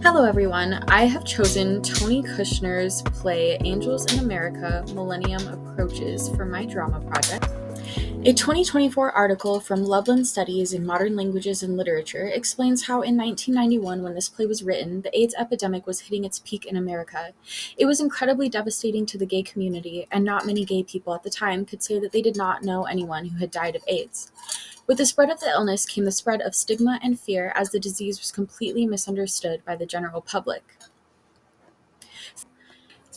Hello, everyone. I have chosen Tony Kushner's play Angels in America Millennium Approaches for my drama project. A 2024 article from Loveland Studies in Modern Languages and Literature explains how in 1991, when this play was written, the AIDS epidemic was hitting its peak in America. It was incredibly devastating to the gay community, and not many gay people at the time could say that they did not know anyone who had died of AIDS. With the spread of the illness came the spread of stigma and fear, as the disease was completely misunderstood by the general public.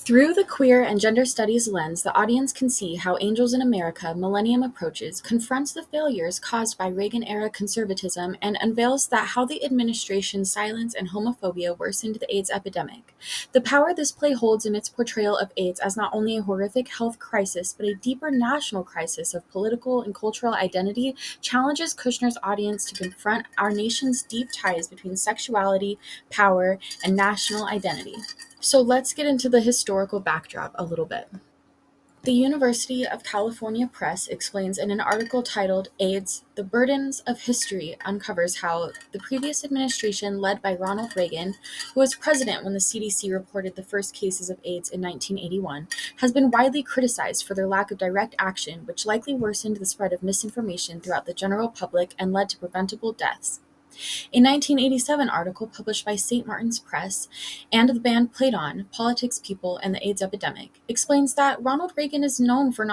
Through the queer and gender studies lens, the audience can see how Angels in America Millennium Approaches confronts the failures caused by Reagan-era conservatism and unveils that how the administration's silence and homophobia worsened the AIDS epidemic. The power this play holds in its portrayal of AIDS as not only a horrific health crisis, but a deeper national crisis of political and cultural identity challenges Kushner's audience to confront our nation's deep ties between sexuality, power, and national identity. So let's get into the historical backdrop a little bit. The University of California Press explains in an article titled AIDS, The Burdens of History uncovers how the previous administration led by Ronald Reagan, who was president when the CDC reported the first cases of AIDS in 1981, has been widely criticized for their lack of direct action, which likely worsened the spread of misinformation throughout the general public and led to preventable deaths. A 1987 article published by St. Martin's Press and the band Played On, Politics, People, and the AIDS Epidemic, explains that Ronald Reagan is known for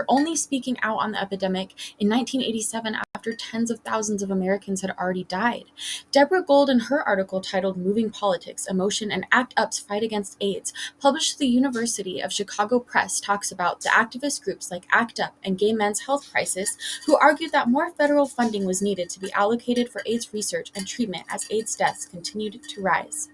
only speaking out on the epidemic in 1987 after tens of thousands of Americans had already died. Deborah Gold, in her article titled Moving Politics, Emotion, and ACT UP's Fight Against AIDS, published to the University of Chicago Press, talks about the activist groups like ACT UP and Gay Men's Health Crisis, who argued that more federal funding was needed to be allocated for AIDS research and treatment as AIDS deaths continued to rise.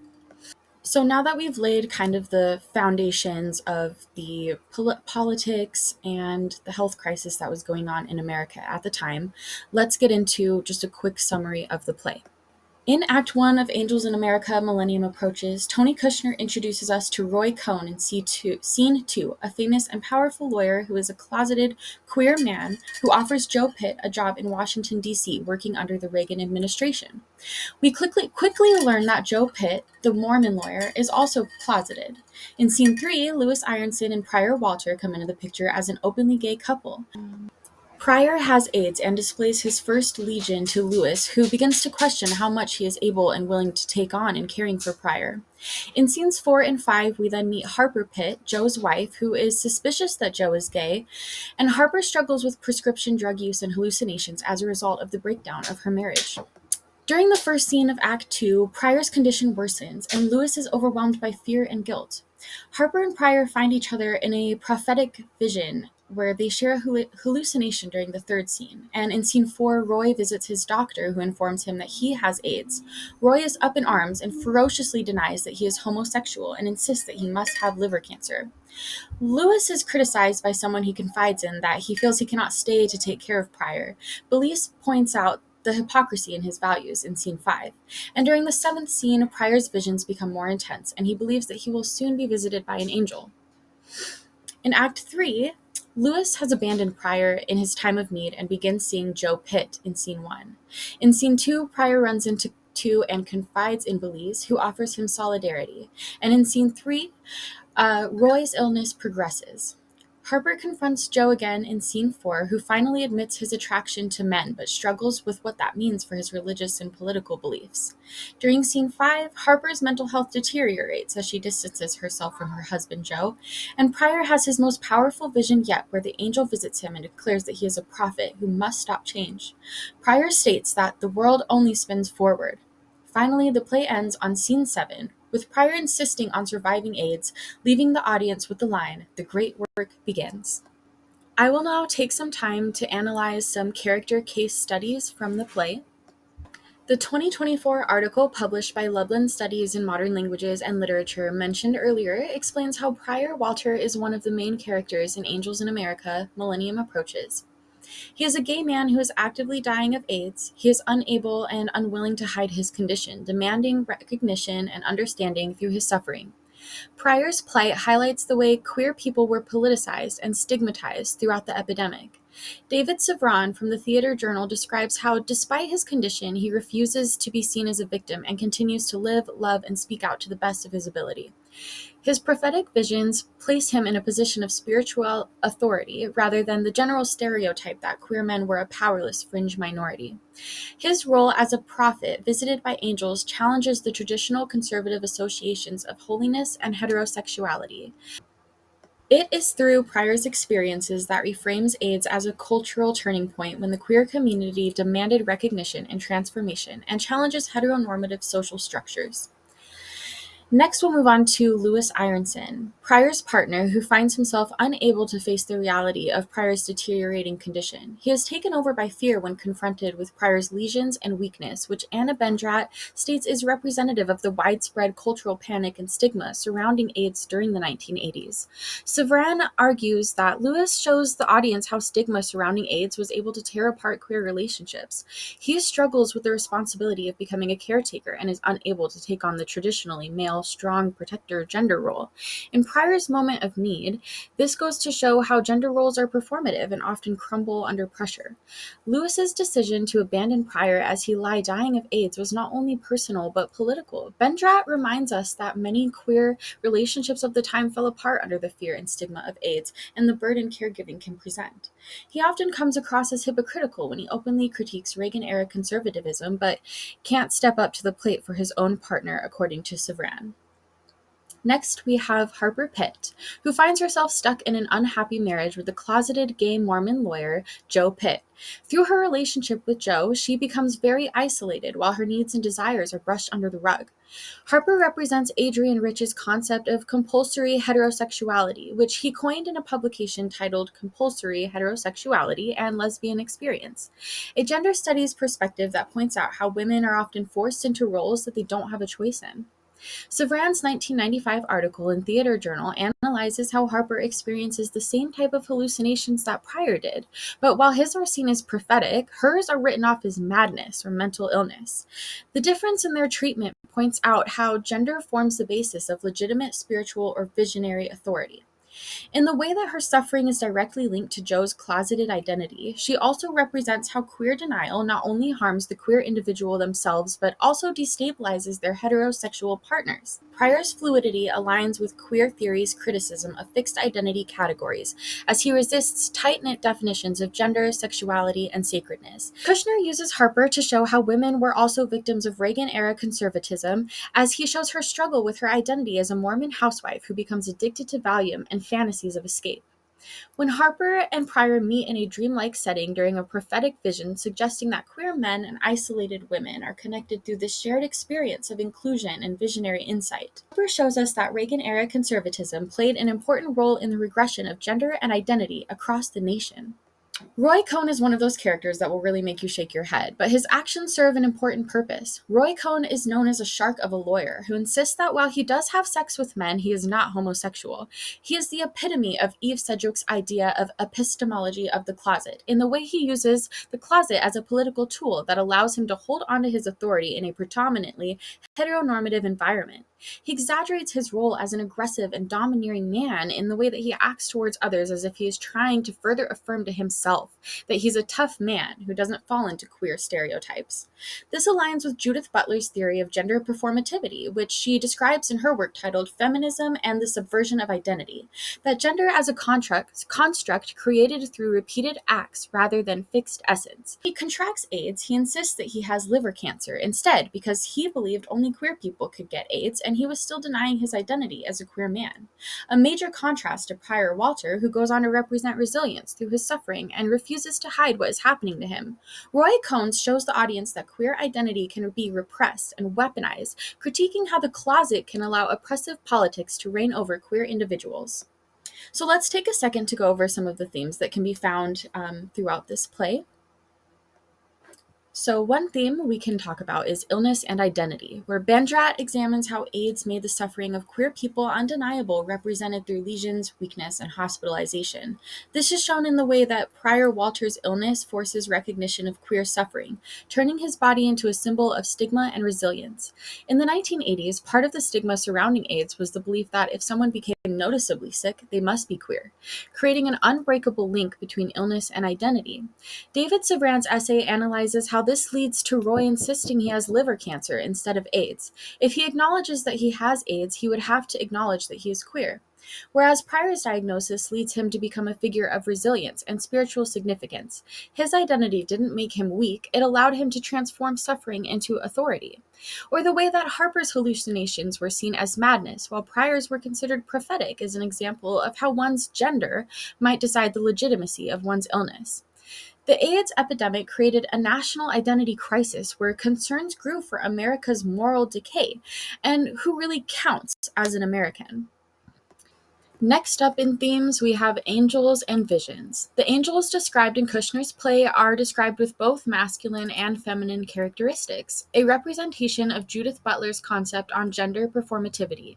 So now that we've laid kind of the foundations of the politics and the health crisis that was going on in America at the time, let's get into just a quick summary of the play. In Act 1 of Angels in America Millennium Approaches, Tony Kushner introduces us to Roy Cohn in Scene 2, a famous and powerful lawyer who is a closeted queer man who offers Joe Pitt a job in Washington, D.C., working under the Reagan administration. We quickly learn that Joe Pitt, the Mormon lawyer, is also closeted. In Scene 3, Louis Ironson and Pryor Walter come into the picture as an openly gay couple. Pryor has AIDS and displays his first legion to Lewis, who begins to question how much he is able and willing to take on in caring for Pryor. In scenes 4 and 5, we then meet Harper Pitt, Joe's wife, who is suspicious that Joe is gay, and Harper struggles with prescription drug use and hallucinations as a result of the breakdown of her marriage. During the first scene of Act 2, Pryor's condition worsens, and Lewis is overwhelmed by fear and guilt. Harper and Pryor find each other in a prophetic vision where they share a hallucination during the third scene. And in Scene 4, Roy visits his doctor, who informs him that he has AIDS. Roy is up in arms and ferociously denies that he is homosexual and insists that he must have liver cancer. Lewis is criticized by someone he confides in that he feels he cannot stay to take care of Pryor. Belize points out the hypocrisy in his values in Scene 5. And during the seventh scene, Pryor's visions become more intense, and he believes that he will soon be visited by an angel. In Act 3, Lewis has abandoned Pryor in his time of need and begins seeing Joe Pitt in Scene 1. In Scene 2, Pryor runs into and confides in Belize, who offers him solidarity. And in Scene 3, Roy's illness progresses. Harper confronts Joe again in Scene 4, who finally admits his attraction to men, but struggles with what that means for his religious and political beliefs. During Scene 5, Harper's mental health deteriorates as she distances herself from her husband Joe, and Pryor has his most powerful vision yet, where the angel visits him and declares that he is a prophet who must stop change. Pryor states that the world only spins forward. Finally, the play ends on Scene 7, with Pryor insisting on surviving AIDS, leaving the audience with the line, "The great work begins." I will now take some time to analyze some character case studies from the play. The 2024 article published by Loveland Studies in Modern Languages and Literature mentioned earlier explains how Pryor Walter is one of the main characters in Angels in America Millennium Approaches. He is a gay man who is actively dying of AIDS. He is unable and unwilling to hide his condition, demanding recognition and understanding through his suffering. Pryor's plight highlights the way queer people were politicized and stigmatized throughout the epidemic. David Sevran from the Theater Journal describes how, despite his condition, he refuses to be seen as a victim and continues to live, love, and speak out to the best of his ability. His prophetic visions place him in a position of spiritual authority rather than the general stereotype that queer men were a powerless fringe minority. His role as a prophet visited by angels challenges the traditional conservative associations of holiness and heterosexuality. It is through Pryor's experiences that reframes AIDS as a cultural turning point when the queer community demanded recognition and transformation and challenges heteronormative social structures. Next, we'll move on to Lewis Ironson, Pryor's partner, who finds himself unable to face the reality of Pryor's deteriorating condition. He is taken over by fear when confronted with Pryor's lesions and weakness, which Anna Bendrat states is representative of the widespread cultural panic and stigma surrounding AIDS during the 1980s. Sevran argues that Lewis shows the audience how stigma surrounding AIDS was able to tear apart queer relationships. He struggles with the responsibility of becoming a caretaker and is unable to take on the traditionally male, strong protector gender role. In Pryor's moment of need, this goes to show how gender roles are performative and often crumble under pressure. Lewis's decision to abandon Pryor as he lay dying of AIDS was not only personal but political. Bendrat reminds us that many queer relationships of the time fell apart under the fear and stigma of AIDS and the burden caregiving can present. He often comes across as hypocritical when he openly critiques Reagan-era conservatism, but can't step up to the plate for his own partner, according to Sevran. Next, we have Harper Pitt, who finds herself stuck in an unhappy marriage with the closeted gay Mormon lawyer, Joe Pitt. Through her relationship with Joe, she becomes very isolated while her needs and desires are brushed under the rug. Harper represents Adrian Rich's concept of compulsory heterosexuality, which he coined in a publication titled Compulsory Heterosexuality and Lesbian Experience, a gender studies perspective that points out how women are often forced into roles that they don't have a choice in. Sevran's 1995 article in Theater Journal analyzes how Harper experiences the same type of hallucinations that Pryor did, but while his are seen as prophetic, hers are written off as madness or mental illness. The difference in their treatment points out how gender forms the basis of legitimate spiritual or visionary authority. In the way that her suffering is directly linked to Joe's closeted identity, she also represents how queer denial not only harms the queer individual themselves, but also destabilizes their heterosexual partners. Pryor's fluidity aligns with queer theory's criticism of fixed identity categories, as he resists tight-knit definitions of gender, sexuality, and sacredness. Kushner uses Harper to show how women were also victims of Reagan-era conservatism, as he shows her struggle with her identity as a Mormon housewife who becomes addicted to Valium and fantasies of escape. When Harper and Pryor meet in a dreamlike setting during a prophetic vision suggesting that queer men and isolated women are connected through this shared experience of inclusion and visionary insight, Harper shows us that Reagan-era conservatism played an important role in the regression of gender and identity across the nation. Roy Cohn is one of those characters that will really make you shake your head, but his actions serve an important purpose. Roy Cohn is known as a shark of a lawyer who insists that while he does have sex with men, he is not homosexual. He is the epitome of Eve Sedgwick's idea of epistemology of the closet, in the way he uses the closet as a political tool that allows him to hold onto his authority in a predominantly heteronormative environment. He exaggerates his role as an aggressive and domineering man in the way that he acts towards others as if he is trying to further affirm to himself that he's a tough man who doesn't fall into queer stereotypes. This aligns with Judith Butler's theory of gender performativity, which she describes in her work titled Feminism and the Subversion of Identity, that gender as a construct created through repeated acts rather than fixed essence. He contracts AIDS, he insists that he has liver cancer instead because he believed only queer people could get AIDS and he was still denying his identity as a queer man. A major contrast to Pryor Walter, who goes on to represent resilience through his suffering and refuses to hide what is happening to him. Roy Cohn shows the audience that queer identity can be repressed and weaponized, critiquing how the closet can allow oppressive politics to reign over queer individuals. So let's take a second to go over some of the themes that can be found throughout this play. So, one theme we can talk about is illness and identity, where Bandrat examines how AIDS made the suffering of queer people undeniable, represented through lesions, weakness, and hospitalization. This is shown in the way that Prior Walter's illness forces recognition of queer suffering, turning his body into a symbol of stigma and resilience. In the 1980s, part of the stigma surrounding AIDS was the belief that if someone became noticeably sick, they must be queer, creating an unbreakable link between illness and identity. David Sevran's essay analyzes how this leads to Roy insisting he has liver cancer instead of AIDS. If he acknowledges that he has AIDS, he would have to acknowledge that he is queer. Whereas Pryor's diagnosis leads him to become a figure of resilience and spiritual significance. His identity didn't make him weak, it allowed him to transform suffering into authority. Or the way that Harper's hallucinations were seen as madness, while Pryor's were considered prophetic, is an example of how one's gender might decide the legitimacy of one's illness. The AIDS epidemic created a national identity crisis where concerns grew for America's moral decay and who really counts as an American. Next up in themes, we have angels and visions. The angels described in Kushner's play are described with both masculine and feminine characteristics, a representation of Judith Butler's concept on gender performativity.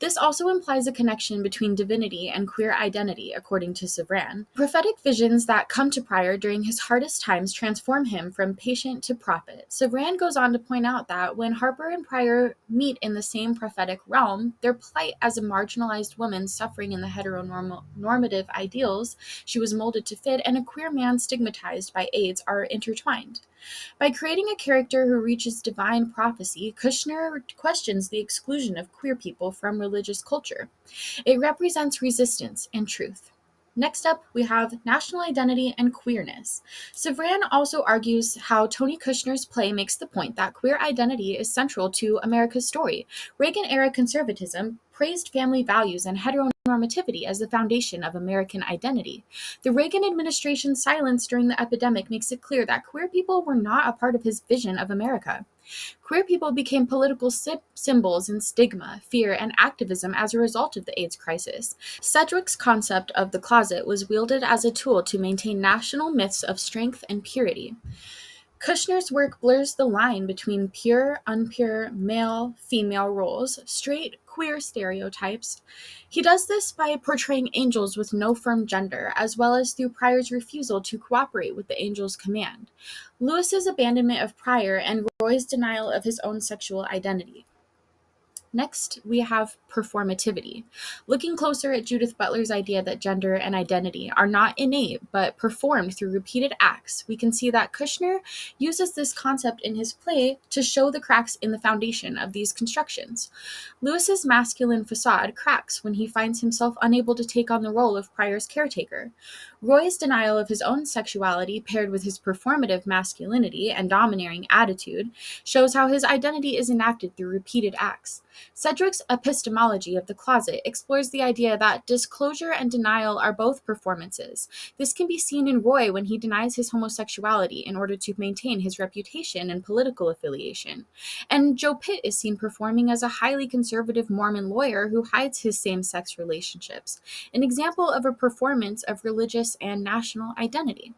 This also implies a connection between divinity and queer identity, according to Sevran. Prophetic visions that come to Pryor during his hardest times transform him from patient to prophet. Sevran goes on to point out that when Harper and Pryor meet in the same prophetic realm, their plight as a marginalized woman suffering in the heteronormative ideals she was molded to fit and a queer man stigmatized by AIDS are intertwined. By creating a character who reaches divine prophecy, Kushner questions the exclusion of queer people from religious culture. It represents resistance and truth. Next up, we have national identity and queerness. Sevran also argues how Tony Kushner's play makes the point that queer identity is central to America's story. Reagan-era conservatism praised family values and heteronormativity as the foundation of American identity. The Reagan administration's silence during the epidemic makes it clear that queer people were not a part of his vision of America. Queer people became political symbols in stigma, fear, and activism as a result of the AIDS crisis. Sedgwick's concept of the closet was wielded as a tool to maintain national myths of strength and purity. Kushner's work blurs the line between pure, unpure, male, female roles, straight, queer stereotypes. He does this by portraying angels with no firm gender, as well as through Pryor's refusal to cooperate with the angel's command, Lewis's abandonment of Pryor, and Roy's denial of his own sexual identity. Next, we have performativity. Looking closer at Judith Butler's idea that gender and identity are not innate but performed through repeated acts, we can see that Kushner uses this concept in his play to show the cracks in the foundation of these constructions. Lewis's masculine facade cracks when he finds himself unable to take on the role of Pryor's caretaker. Roy's denial of his own sexuality, paired with his performative masculinity and domineering attitude, shows how his identity is enacted through repeated acts. Sedgwick's epistemology of the closet explores the idea that disclosure and denial are both performances. This can be seen in Roy when he denies his homosexuality in order to maintain his reputation and political affiliation. And Joe Pitt is seen performing as a highly conservative Mormon lawyer who hides his same-sex relationships, an example of a performance of religious and national identity.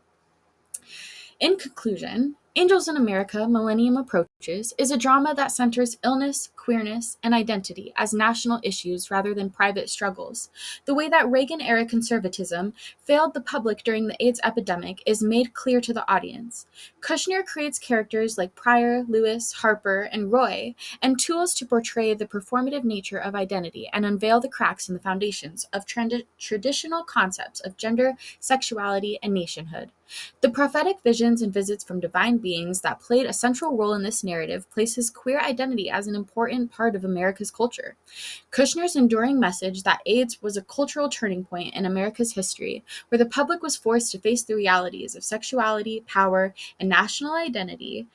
In conclusion, Angels in America, Millennium Approaches is a drama that centers illness, queerness, and identity as national issues rather than private struggles. The way that Reagan-era conservatism failed the public during the AIDS epidemic is made clear to the audience. Kushner creates characters like Pryor, Lewis, Harper, and Roy, and tools to portray the performative nature of identity and unveil the cracks in the foundations of traditional concepts of gender, sexuality, and nationhood. The prophetic visions and visits from divine beings that played a central role in this narrative places queer identity as an important part of America's culture. Kushner's enduring message that AIDS was a cultural turning point in America's history, where the public was forced to face the realities of sexuality, power, and national identity.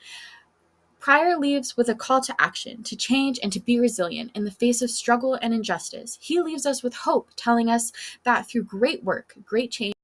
Pryor leaves with a call to action, to change, and to be resilient in the face of struggle and injustice. He leaves us with hope, telling us that through great work, great change